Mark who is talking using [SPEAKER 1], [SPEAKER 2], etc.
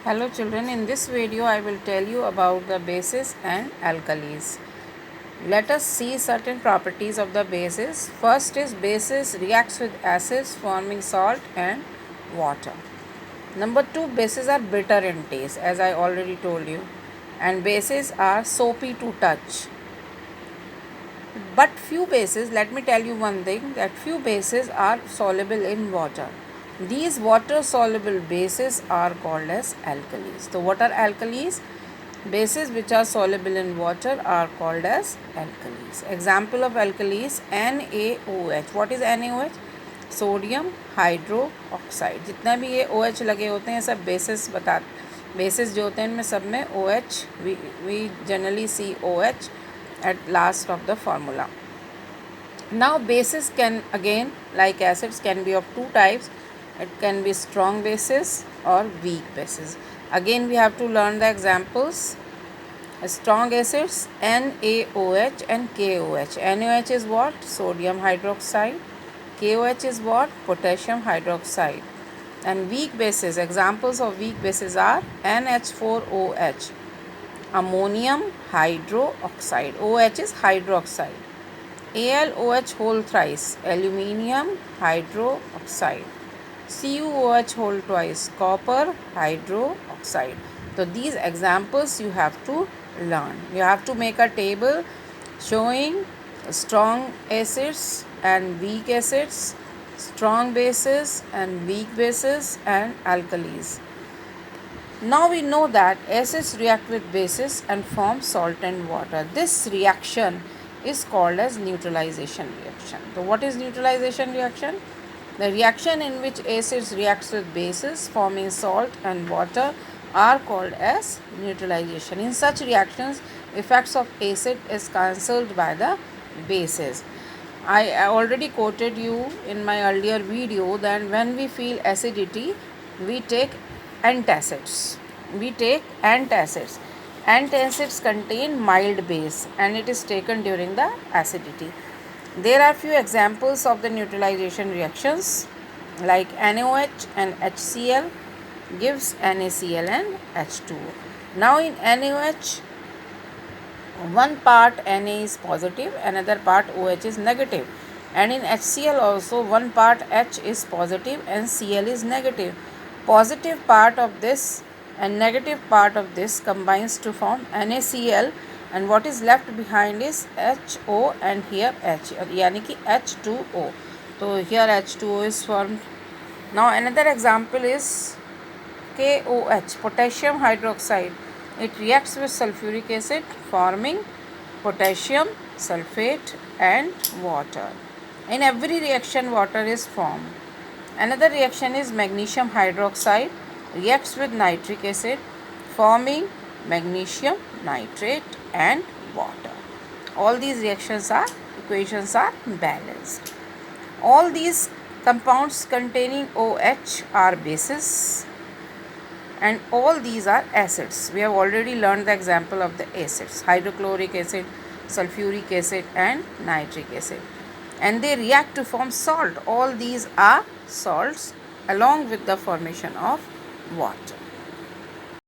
[SPEAKER 1] Hello children, in this video I will tell you about the bases and alkalis. Let us see certain properties of the bases. First is bases reacts with acids forming salt and water. Number 2, bases are bitter in taste as I already told you, and bases are soapy to touch. But few bases, let me tell you one thing, that few bases are soluble in water. These water soluble bases are called as alkalis. So what are alkalis? Bases which are soluble in water are called as alkalis. Example of alkalis, NaOH. What is NaOH? Sodium hydroxide. जितना भी ये OH लगे होते हैं सब basis जो होते हैं इनमें सब में OH, we generally see OH at last of the formula. Now bases can, again like acids, can be of two types. It can be strong bases or weak bases. Again we have to learn the examples. Strong acids, NaOH and KOH. NaOH is what? Sodium hydroxide. KOH is what? Potassium hydroxide. And weak bases, examples of weak bases are NH4OH, ammonium hydroxide. OH is hydroxide. AlOH whole thrice, aluminium hydroxide. CuOH whole twice, copper hydroxide. So these examples you have to learn. You have to make a table showing strong acids and weak acids, strong bases and weak bases, and alkalis. Now we know that acids react with bases and form salt and water. This reaction is called as neutralization reaction. So what is neutralization reaction? The reaction in which acids reacts with bases forming salt and water are called as neutralization. In such reactions, effects of acid is cancelled by the bases. I already quoted you in my earlier video that when we feel acidity, we take antacids. Antacids contain mild base and it is taken during the acidity. There are few examples of the neutralization reactions like NaOH and HCl gives NaCl and H2O. Now in NaOH, one part Na is positive, another part OH is negative, and in HCl also one part H is positive and Cl is negative. Positive part of this and negative part of this combines to form NaCl, and what is left behind is HO and here H, यानी कि H2O. So here H2O is formed. Now another example is KOH, potassium hydroxide. It reacts with sulfuric acid forming potassium sulfate and water. In every reaction water is formed. Another reaction is magnesium hydroxide reacts with nitric acid forming magnesium nitrate and water. All these equations are balanced. All these compounds containing OH are bases and all these are acids. We have already learned the example of the acids: hydrochloric acid, sulfuric acid and nitric acid, and they react to form salt. All these are salts along with the formation of water.